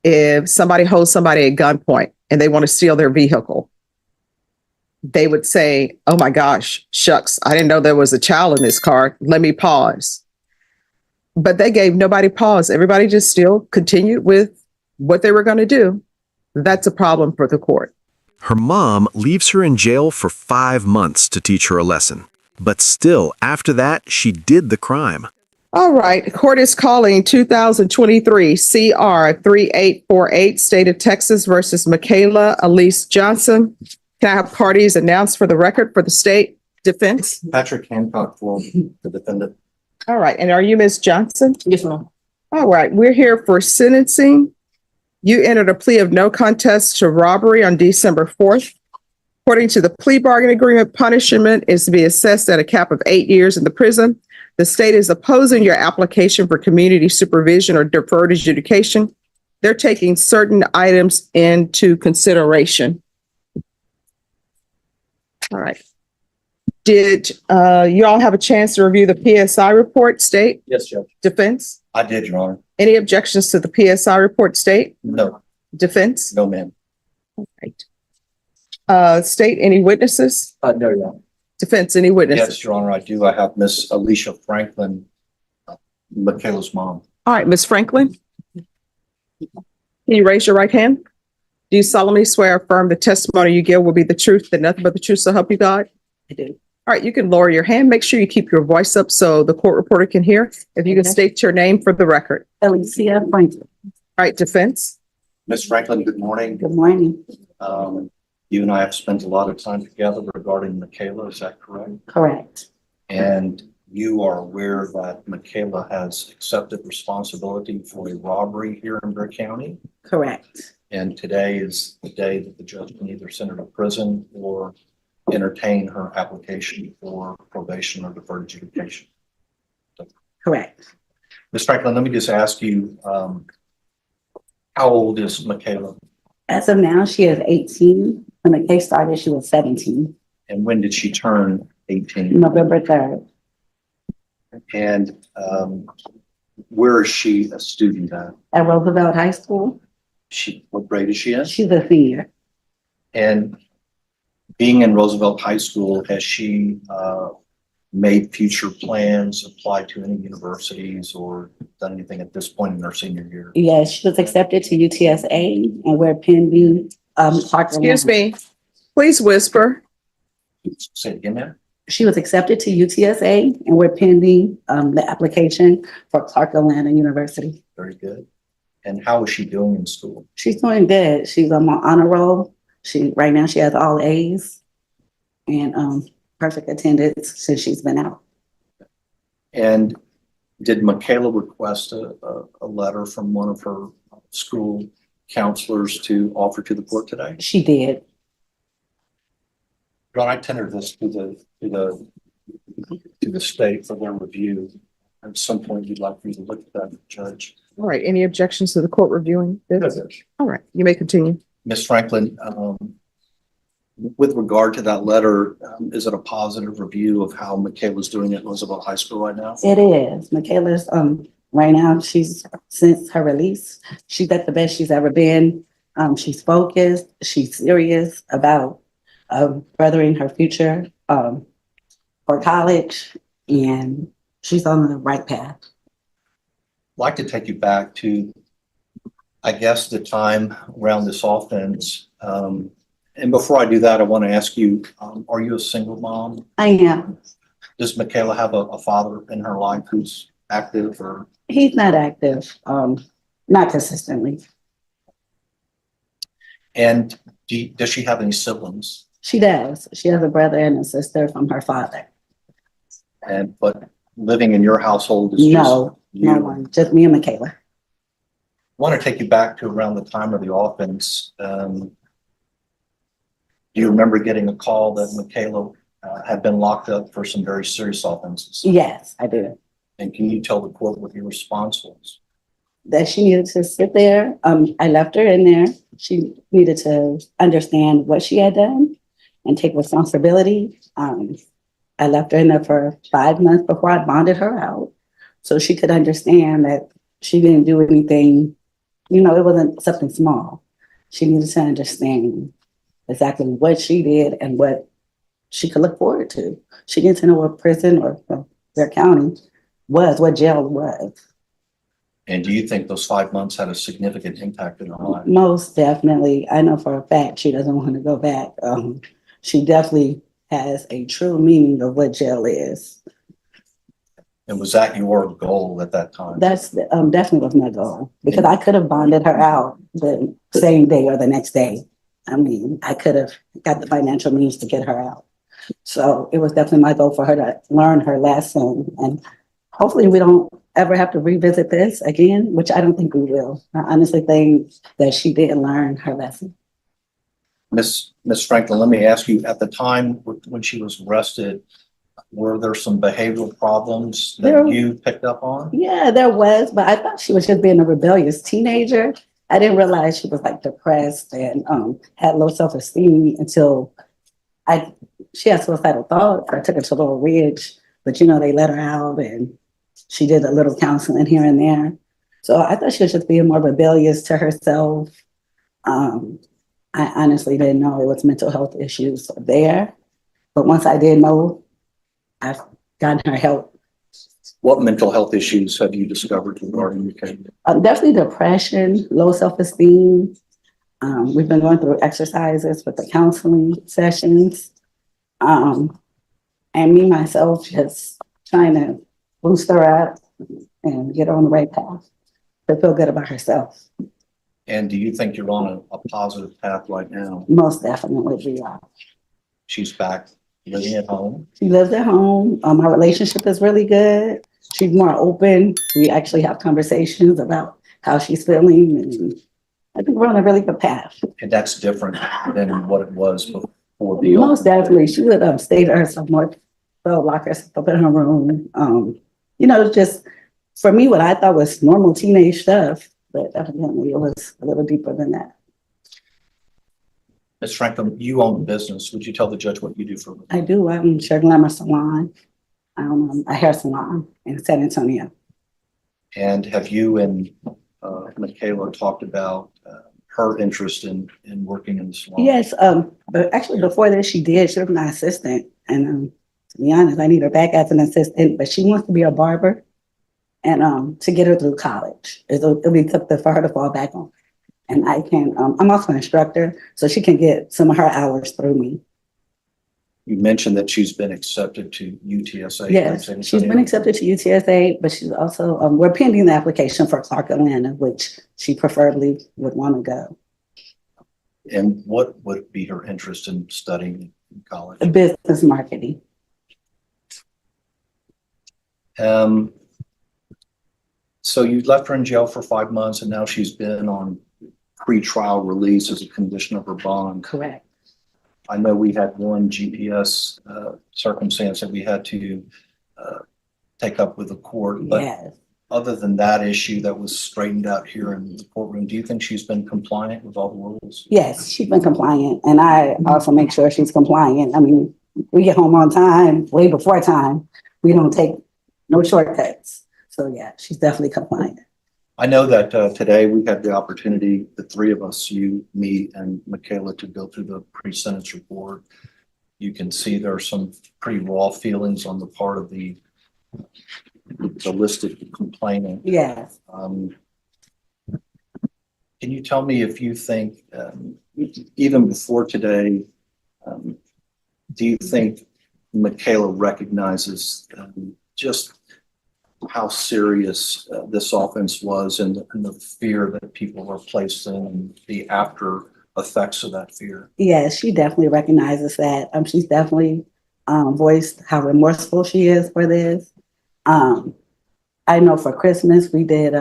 if somebody holds somebody at gunpoint and they want to steal their vehicle, they would say, oh my gosh, shucks, I didn't know there was a child in this car. Let me pause. But they gave nobody pause. Everybody just still continued with what they were going to do. That's a problem for the court. Her mom leaves her in jail for 5 months to teach her a lesson. But still, after that, she did the crime. All right. Court is calling 2023 CR 3848, State of Texas versus Michaela Johnson. Can I have parties announced for the record for the state defense? Patrick Hancock for the defendant. All right. And are you Ms. Johnson? Yes, ma'am. All right. We're here for sentencing. You entered a plea of no contest to robbery on December 4th. According to the plea bargain agreement, punishment is to be assessed at a cap of 8 years in the prison. The state is opposing your application for community supervision or deferred adjudication. They're taking certain items into consideration. All right. Did you all have a chance to review the PSI report, state? Yes, Judge. Defense? I did, Your Honor. Any objections to the PSI report, state? No. Defense? No, ma'am. All right. State, any witnesses? No, Your Honor. Defense, any witnesses? Yes, Your Honor, I do. I have Miss Alicia Franklin, Michaela's mom. All right, Ms. Franklin. Can you raise your right hand? Do you solemnly swear or affirm the testimony you give will be the truth, that nothing but the truth, so help you God? I do. All right, you can lower your hand. Make sure you keep your voice up so the court reporter can hear. If you can state your name for the record. Alicia Franklin. All right, defense. Miss Franklin, good morning. Good morning. You and I have spent a lot of time together regarding Michaela, is that correct? Correct. And you are aware that Michaela has accepted responsibility for a robbery here in Burke County. Correct. And today is the day that the judge can either send her to prison or entertain her application for probation or deferred adjudication. Correct. Ms. Franklin, let me just ask you, how old is Michaela? As of now, she is 18. When the case started, she was 17. And when did she turn 18? November 3rd. And where is she a student at? At Roosevelt High School. What grade is she in? She's a senior. And being in Roosevelt High School, has she made future plans, applied to any universities, or done anything at this point in her senior year? Yes, she was accepted to UTSA, and we're pending. Excuse me. Please whisper. Say it again, ma'am. She was accepted to UTSA, and we're pending the application for Clark Atlanta University. Very good. And how is she doing in school? She's doing good. She's on my honor roll. Right now she has all A's and perfect attendance since she's been out. And did Michaela request a letter from one of her school counselors to offer to the court today? She did. John, I tendered this to the state for their review. At some point, you'd like for you to look at that, Judge. All right. Any objections to the court reviewing this? No. All right. You may continue. Ms. Franklin, with regard to that letter, is it a positive review of how Michaela's doing at Roosevelt High School right now? It is. Michaela's right now, since her release, she's at the best she's ever been. She's focused, she's serious about furthering her future for college, and she's on the right path. I'd like to take you back to, I guess, the time around this offense. And before I do that, I want to ask you, are you a single mom? I am. Does Michaela have a father in her life who's active, or? He's not active, not consistently. And does she have any siblings? She does. She has a brother and a sister from her father. But living in your household is No, just you? no one, just me and Michaela. I want to take you back to around the time of the offense. Do you remember getting a call that Michaela had been locked up for some very serious offenses? Yes, I do. And can you tell the court what your response was? That she needed to sit there. I left her in there. She needed to understand what she had done and take responsibility. I left her in there for 5 months before I bonded her out, so she could understand that she didn't do anything it wasn't something small. She needed to understand exactly what she did and what she could look forward to. She needed to know what prison or their county was, what jail was. And do you think those 5 months had a significant impact in her life? Most definitely. I know for a fact she doesn't want to go back. She definitely has a true meaning of what jail is. And was that your goal at that time? That's definitely was my goal, because I could have bonded her out the same day or the next day. I mean, I could have got the financial means to get her out. So it was definitely my goal for her to learn her lesson. And hopefully we don't ever have to revisit this again, which I don't think we will. I honestly think that she did learn her lesson. Miss Franklin, let me ask you, at the time when she was arrested, were there some behavioral problems that you picked up on? Yeah, there was, but I thought she was just being a rebellious teenager. I didn't realize she was like depressed and had low self-esteem until she had suicidal thoughts. I took her to Little Ridge, but they let her out and she did a little counseling here and there. So I thought she was just being more rebellious to herself. I honestly didn't know it was mental health issues there. But once I did know, I've gotten her help. What mental health issues have you discovered regarding Michaela? Definitely depression, low self-esteem. We've been going through exercises with the counseling sessions. And me, myself, just trying to boost her up and get her on the right path to feel good about herself. And do you think you're on a positive path right now? Most definitely we are. She's back living at home. She lives at home. Our relationship is really good. She's more open. We actually have conversations about how she's feeling. And I think we're on a really good path. And that's different than what it was before the Most definitely. She would stay to herself more, lock herself up in her room. Just for me, what I thought was normal teenage stuff, but evidently it was a little deeper than that. Ms. Franklin, you own the business. Would you tell the judge what you do for a living? I do. I'm Sugar Glamour Salon. A hair salon in San Antonio. And have you and Michaela talked about her interest in working in the salon? Yes, but actually before this she did. She was my assistant. And to be honest, I need her back as an assistant, but she wants to be a barber and to get her through college. It'll be something for her to fall back on. And I can, I'm also an instructor, so she can get some of her hours through me. You mentioned that she's been accepted to UTSA. Yes, she's been accepted to UTSA, but she's also, we're pending the application for Clark Atlanta, which she preferably would want to go. And what would be her interest in studying in college? Business marketing. So you left her in jail for 5 months and now she's been on pre-trial release as a condition of her bond. Correct. I know we had one GPS circumstance that we had to take up with the court, but Yes. Other than that issue that was straightened out here in the courtroom, do you think she's been compliant with all the rules? Yes, she's been compliant, and I also make sure she's compliant. I mean, we get home on time, way before time. We don't take no shortcuts. So yeah, she's definitely compliant. I know that today we had the opportunity, the three of us, you, me, and Michaela, to go through the pre-sentence report. You can see there are some pretty raw feelings on the part of the listed complainant. Yes. Can you tell me if you think, even before today, do you think Michaela recognizes just how serious this offense was and the fear that people were placed in and the after effects of that fear? Yes, she definitely recognizes that. She's definitely voiced how remorseful she is for this. I know for Christmas we did,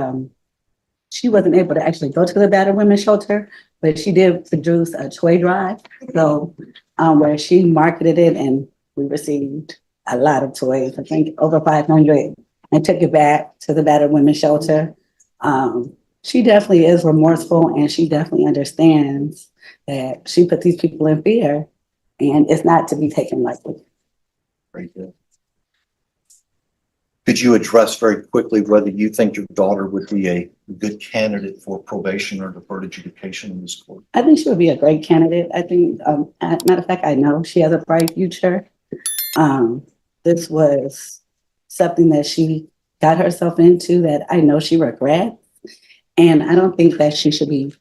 she wasn't able to actually go to the battered women's shelter, but she did produce a toy drive. So where she marketed it and we received a lot of toys, I think over 500, and took it back to the battered women's shelter. She definitely is remorseful and she definitely understands that she put these people in fear and it's not to be taken lightly. Very good. Could you address very quickly whether you think your daughter would be a good candidate for probation or deferred adjudication in this court? I think she would be a great candidate. I think, matter of fact, I know she has a bright future. This was something that she got herself into that I know she regrets. And I don't think that she should be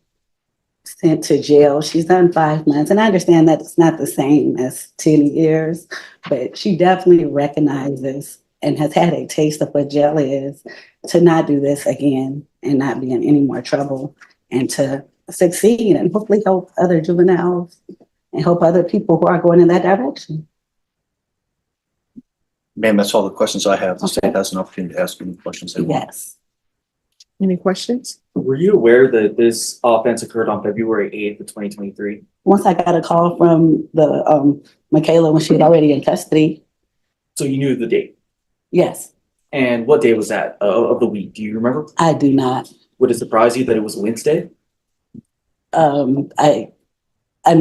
sent to jail. She's done 5 months, and I understand that it's not the same as 10 years, but she definitely recognizes and has had a taste of what jail is, to not do this again and not be in any more trouble, and to succeed and hopefully help other juveniles and help other people who are going in that direction. Ma'am, that's all the questions I have. The Okay. state has an opportunity to ask any questions they want. Yes. Any questions? Were you aware that this offense occurred on February 8th of 2023? Once I got a call from the Michaela when she was already in custody. So you knew the date. Yes, And what day was that of the week? Do you remember? I do not. Would it surprise you that it was Wednesday? I mean,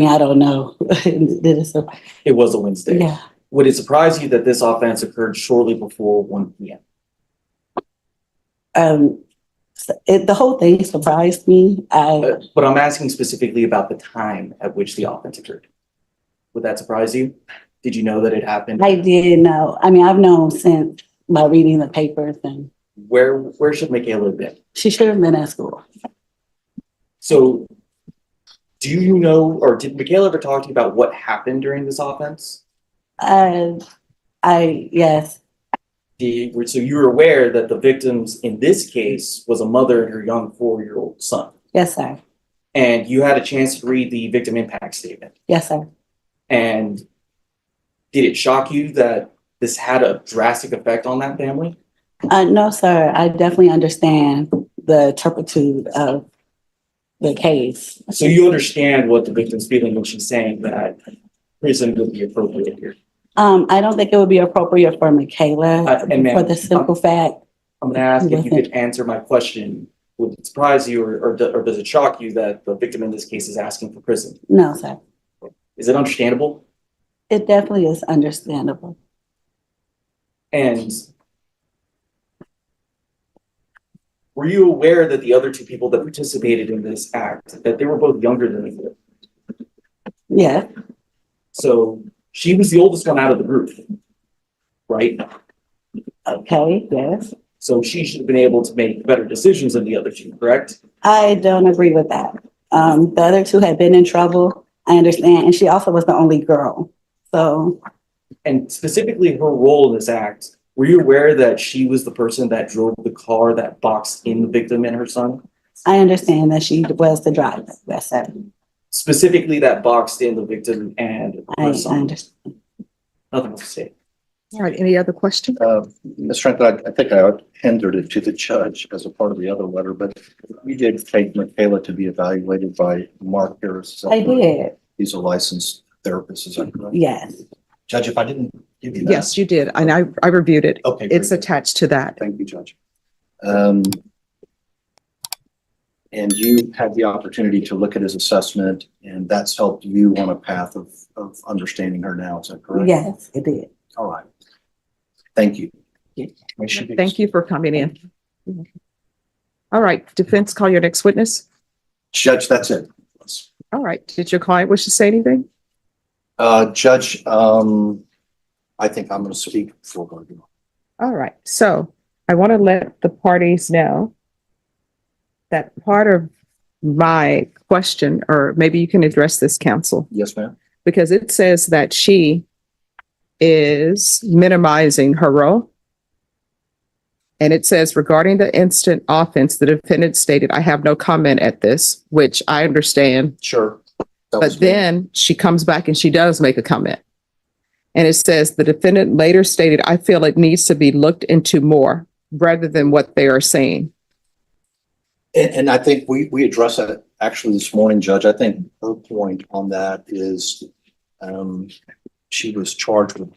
I don't know. Did it surprise? It was a Wednesday. Yeah. Would it surprise you that this offense occurred shortly before 1 p.m.? The whole thing surprised me. But I'm asking specifically about the time at which the offense occurred. Would that surprise you? Did you know that it happened? I did know. I mean, I've known since by reading the papers, and Where should Michaela have been? she should have been at school. So do you know, or did Michaela ever talk to you about what happened during this offense? Yes, So you were aware that the victims in this case was a mother and her young 4-year-old son. yes, sir. And you had a chance to read the victim impact statement. Yes, sir. And did it shock you that this had a drastic effect on that family? No, sir. I definitely understand the turpitude of the case. So you understand what the victim's feeling when she's saying that prison would be appropriate here. I don't think it would be appropriate for Michaela And ma'am, for the simple fact. I'm gonna ask if you could answer my question. Would it surprise you or does it shock you that the victim in this case is asking for prison? No, sir. Is it understandable? It definitely is understandable. And were you aware that the other two people that participated in this act, that they were both younger than you? Yeah. So she was the oldest one out of the group, right? Okay. Yes. So she should have been able to make better decisions than the other two, correct? I don't agree with that. The other two had been in trouble. I understand, and she also was the only girl. So And specifically her role in this act, were you aware that she was the person that drove the car that boxed in the victim and her son? I understand that she was the driver. Yes, sir. Specifically that boxed in the victim and I her son. understand. Nothing else to say. All right, any other questions? Ms. Franklin, I think I tendered it to the judge as a part of the other letter, but you did take Michaela to be evaluated by Mark Harris. I did. He's a licensed therapist, is that correct? Yes. Judge, if I didn't give you that. Yes, you did, and I reviewed it. Okay. It's very good. attached to that. Thank you, Judge. And you had the opportunity to look at his assessment, and that's helped you on a path of understanding her now, is that correct? Yes, it did. All right. Thank you. Thank you for coming in. All right, defense, call your next witness. Judge, that's it. All right, did your client wish to say anything? Judge, I think I'm going to speak for her. All right, so I want to let the parties know that part of my question, or maybe you can address this, counsel, Yes, ma'am. because it says that she is minimizing her role. And it says regarding the instant offense, the defendant stated, "I have no comment at this," which I understand. Sure. That was But me. then she comes back and she does make a comment. And it says the defendant later stated, "I feel it needs to be looked into more," rather than what they are saying. And I think we addressed that actually this morning, Judge. I think her point on that is she was charged with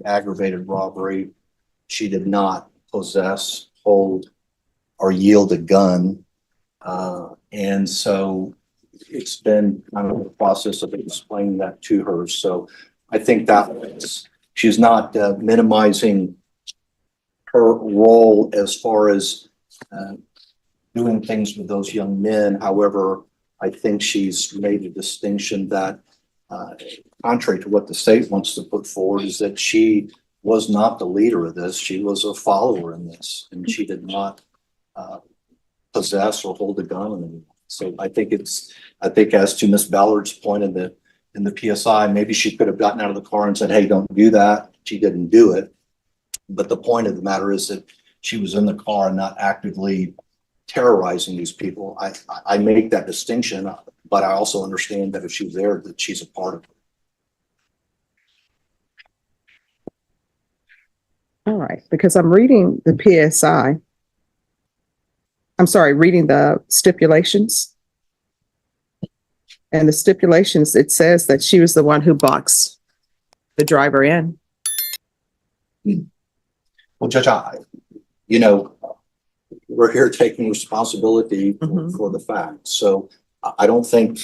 aggravated robbery. She did not possess, hold, or yield a gun. And so it's been kind of a process of explaining that to her. So I think that she's not minimizing her role as far as doing things with those young men. However, I think she's made a distinction that, contrary to what the state wants to put forward, is that she was not the leader of this. She was a follower in this, and she did not possess or hold a gun on anyone. So I think as to Miss Ballard's point in the PSI, maybe she could have gotten out of the car and said, hey, don't do that. She didn't do it. But the point of the matter is that she was in the car and not actively terrorizing these people. I make that distinction, but I also understand that if she was there, that she's a part of it. All right, because I'm reading the PSI. I'm sorry, reading the stipulations. And the stipulations, it says that she was the one who boxed the driver in. Well, Judge, we're here taking responsibility for the facts. So I don't think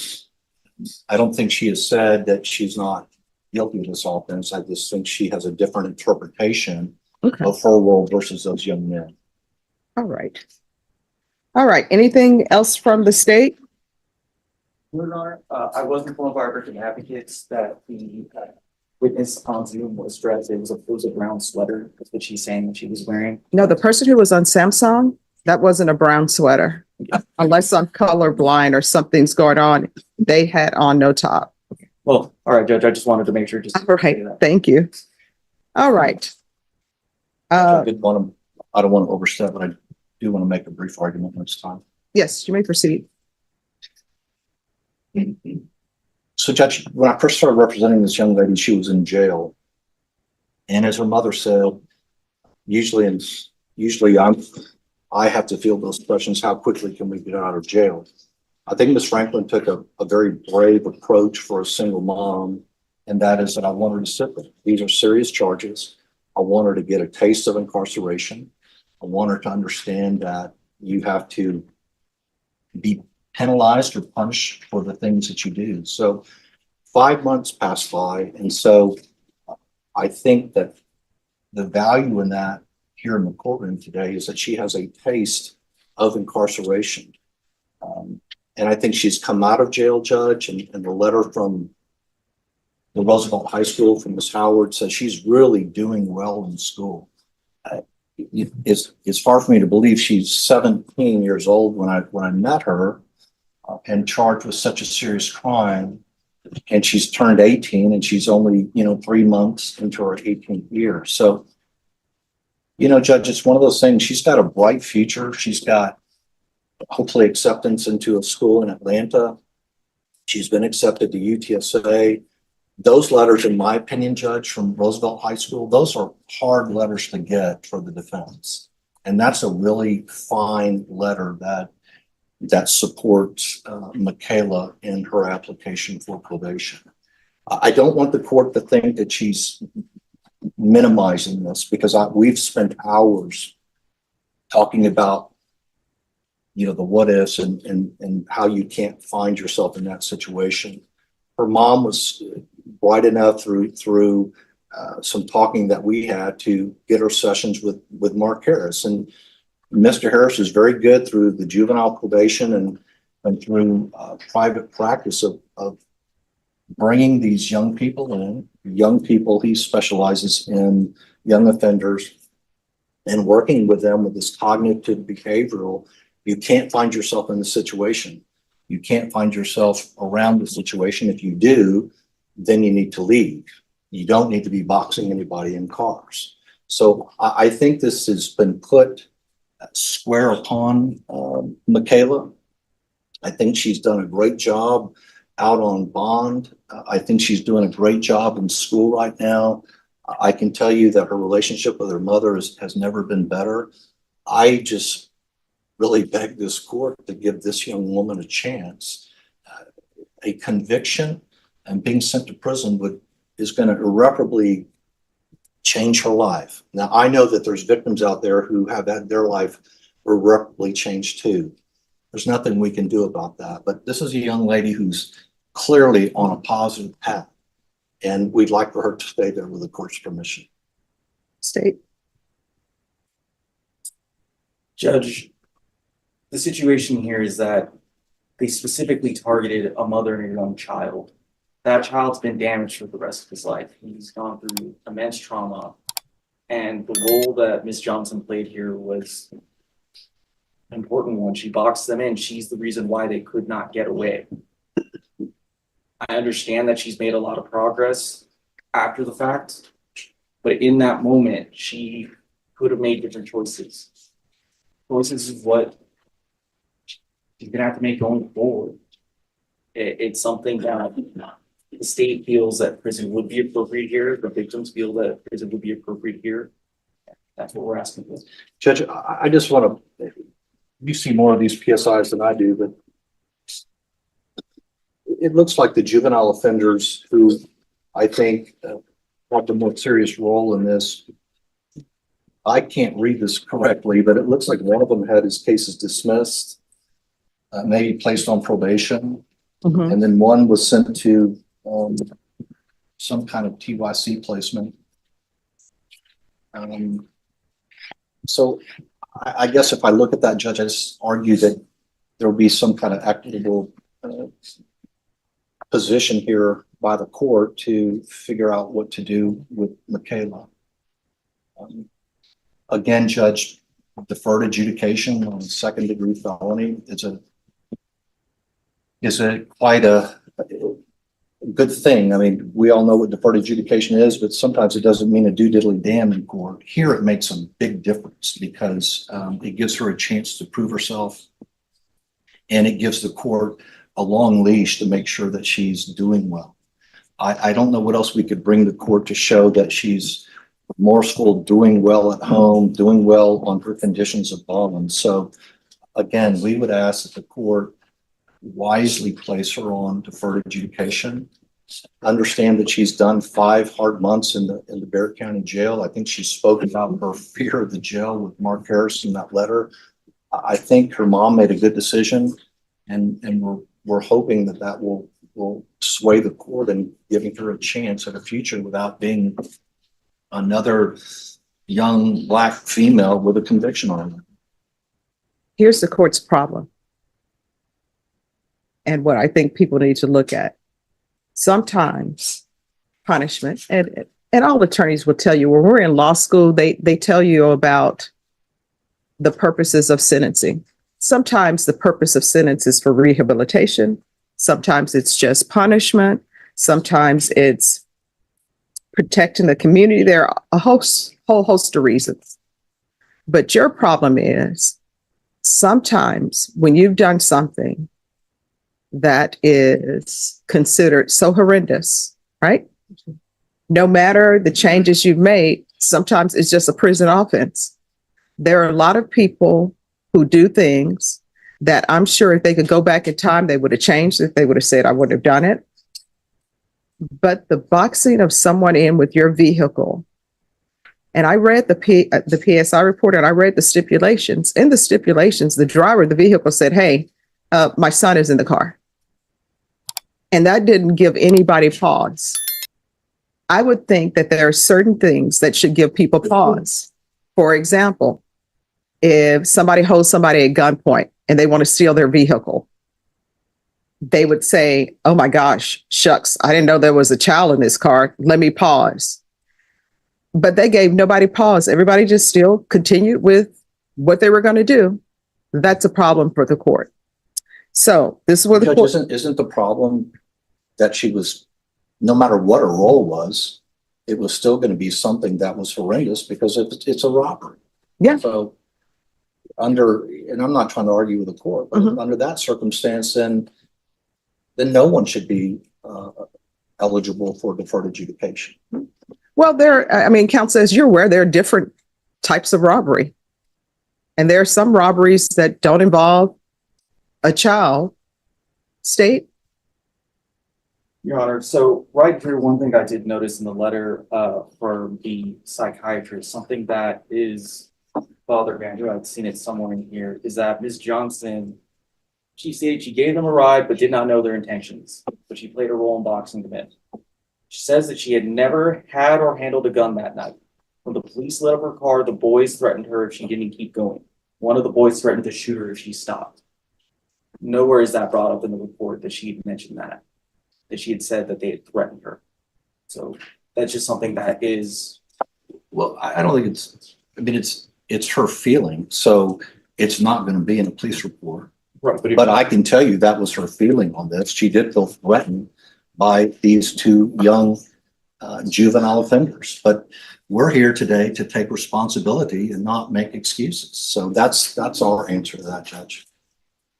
she has said that she's not guilty of this offense. I just think she has a different interpretation of her role versus those young men. All right. All right. Anything else from the state? I was informed by our victim advocates that the witness on Zoom was dressed. It was a brown sweater. That's what she's saying that she was wearing. No, the person who was on Samsung, that wasn't a brown sweater. Unless I'm colorblind or something's going on, they had on no top. Well, all right, Judge. I just wanted to make sure. All right. Thank you. All right. I don't want to overstep, but I do want to make a brief argument when it's time. Yes, you may proceed. So, Judge, when I first started representing this young lady, she was in jail. And as her mother said, usually I have to field those questions, how quickly can we get out of jail? I think Ms. Franklin took a very brave approach for a single mom, and that is that I want her to sit there. These are serious charges. I want her to get a taste of incarceration. I want her to understand that you have to be penalized or punished for the things that you do. So 5 months passed by. And so I think that the value in that here in the courtroom today is that she has a taste of incarceration. And I think she's come out of jail, Judge, and the letter from the Roosevelt High School from Ms. Howard says she's really doing well in school. It's far for me to believe she's 17 years old when I met her and charged with such a serious crime, and she's turned 18 and she's only 3 months into her 18th year. So Judge, it's one of those things. She's got a bright future. She's got hopefully acceptance into a school in Atlanta. She's been accepted to UTSA. Those letters, in my opinion, Judge, from Roosevelt High School, those are hard letters to get for the defense. And that's a really fine letter that supports Michaela in her application for probation. I don't want the court to think that she's minimizing this, because we've spent hours talking about the what ifs and how you can't find yourself in that situation. Her mom was bright enough through some talking that we had to get her sessions with Mark Harris, and Mr. Harris is very good through the juvenile probation and through private practice of bringing these young people in. He specializes in young offenders and working with them with this cognitive behavioral. You can't find yourself in the situation. You can't find yourself around the situation. If you do, then you need to leave. You don't need to be boxing anybody in cars. So I think this has been put square upon Michaela. I think she's done a great job out on bond. I think she's doing a great job in school right now. I can tell you that her relationship with her mother has never been better. I just really beg this court to give this young woman a chance. A conviction and being sent to prison is going to irreparably change her life. Now, I know that there's victims out there who have had their life irreparably changed too. There's nothing we can do about that. But this is a young lady who's clearly on a positive path, and we'd like for her to stay there with the court's permission. State. Judge, the situation here is that they specifically targeted a mother and a young child. That child's been damaged for the rest of his life. He's gone through immense trauma. And the role that Ms. Johnson played here was an important one. She boxed them in. She's the reason why they could not get away. I understand that she's made a lot of progress after the fact, but in that moment, she could have made different choices. Choices is what she's gonna have to make going forward. It's something that the state feels that prison would be appropriate here. The victims feel that prison would be appropriate here. That's what we're asking for. Judge, I just want to, you see more of these PSIs than I do, but it looks like the juvenile offenders who I think have the more serious role in this. I can't read this correctly, but it looks like one of them had his cases dismissed, maybe placed on probation, and then one was sent to some kind of TYC placement. So I guess if I look at that, Judge, I just argue that there will be some kind of equitable position here by the court to figure out what to do with Michaela. Again, Judge, deferred adjudication on second-degree felony is quite a good thing. I mean, we all know what deferred adjudication is, but sometimes it doesn't mean a do diddly damn in court. Here, it makes a big difference because it gives her a chance to prove herself, and it gives the court a long leash to make sure that she's doing well. I don't know what else we could bring the court to show that she's remorseful, doing well at home, doing well on her conditions of bond. So again, we would ask that the court wisely place her on deferred adjudication. Understand that she's done 5 hard months in the Bexar County Jail. I think she spoke about her fear of the jail with Mark Harris in that letter. I think her mom made a good decision, and we're hoping that will sway the court in giving her a chance at a future without being another young Black female with a conviction on her. Here's the court's problem, and what I think people need to look at. Sometimes punishment, and all attorneys will tell you, when we're in law school, they tell you about the purposes of sentencing. Sometimes the purpose of sentence is for rehabilitation. Sometimes it's just punishment. Sometimes it's protecting the community. There are a whole host of reasons. But your problem is sometimes when you've done something that is considered so horrendous, right? No matter the changes you've made, sometimes it's just a prison offense. There are a lot of people who do things that I'm sure if they could go back in time, they would have changed it. They would have said, I wouldn't have done it. But the boxing of someone in with your vehicle, and I read the PSI report, and I read the stipulations. In the stipulations, the driver of the vehicle said, hey, my son is in the car. And that didn't give anybody pause. I would think that there are certain things that should give people pause. For example, if somebody holds somebody at gunpoint and they want to steal their vehicle, they would say, oh my gosh, shucks, I didn't know there was a child in this car. Let me pause. But they gave nobody pause. Everybody just still continued with what they were going to do. That's a problem for the court. So this is what the court... Isn't the problem that she was, no matter what her role was, it was still going to be something that was horrendous because it's a robbery. Yeah. So and I'm not trying to argue with the court, but under that circumstance, then no one should be eligible for deferred adjudication. Well, counsel, as you're aware, there are different types of robbery. And there are some robberies that don't involve a child. State? Your Honor, so right here, one thing I did notice in the letter for the psychiatrist, something that is bothered me, I've seen it somewhere in here, is that Ms. Johnson, she said she gave them a ride but did not know their intentions, but she played a role in boxing them in. She says that she had never had or handled a gun that night. When the police lit up her car, the boys threatened her if she didn't keep going. One of the boys threatened to shoot her if she stopped. Nowhere is that brought up in the report that she had mentioned that she had said that they had threatened her. So that's just something that is, Well, I don't think it's her feeling, so it's not going to be in a police report. right, But I can tell you that was her feeling on this. She did feel threatened by these two young juvenile offenders. But we're here today to take responsibility and not make excuses. So that's our answer to that, Judge.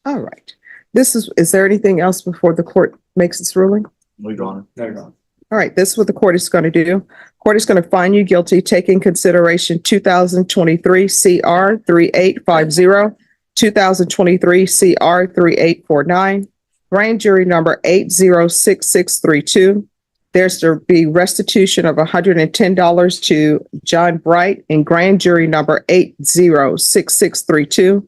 All right. Is there anything else before the court makes its ruling? No, Your Honor. no, you're not. All right, this is what the court is going to do. Court is going to find you guilty, taking consideration 2023 CR 3850, 2023 CR 3849, grand jury number 806632. There's to be restitution of $110 to John Bright in grand jury number 806632.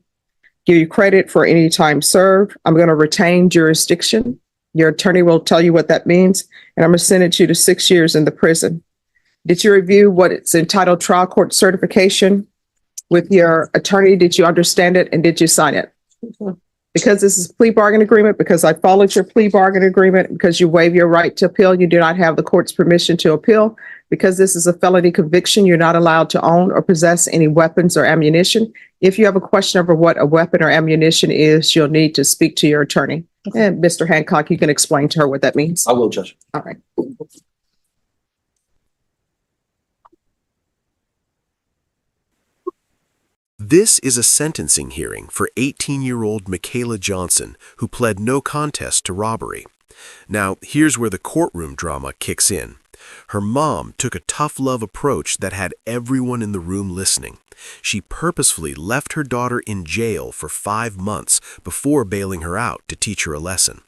Give you credit for any time served. I'm going to retain jurisdiction. Your attorney will tell you what that means, and I'm going to sentence you to 6 years in the prison. Did you review what it's entitled trial court certification with your attorney? Did you understand it and did you sign it? Because this is a plea bargain agreement, because I followed your plea bargain agreement, because you waive your right to appeal, you do not have the court's permission to appeal. Because this is a felony conviction, you're not allowed to own or possess any weapons or ammunition. If you have a question over what a weapon or ammunition is, you'll need to speak to your attorney. And Mr. Hancock, you can explain to her what that means. I will, Judge. All right. This is a sentencing hearing for 18-year-old Michaela Johnson, who pled no contest to robbery. Now, here's where the courtroom drama kicks in. Her mom took a tough love approach that had everyone in the room listening. She purposefully left her daughter in jail for 5 months before bailing her out to teach her a lesson.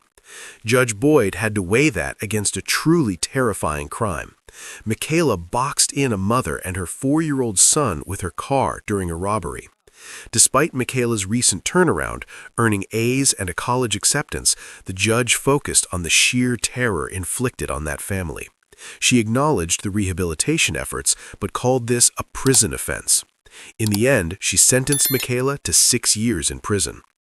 Judge Boyd had to weigh that against a truly terrifying crime. Michaela boxed in a mother and her 4-year-old son with her car during a robbery. Despite Michaela's recent turnaround, earning A's and a college acceptance, the judge focused on the sheer terror inflicted on that family. She acknowledged the rehabilitation efforts, but called this a prison offense. In the end, she sentenced Michaela to 6 years in prison.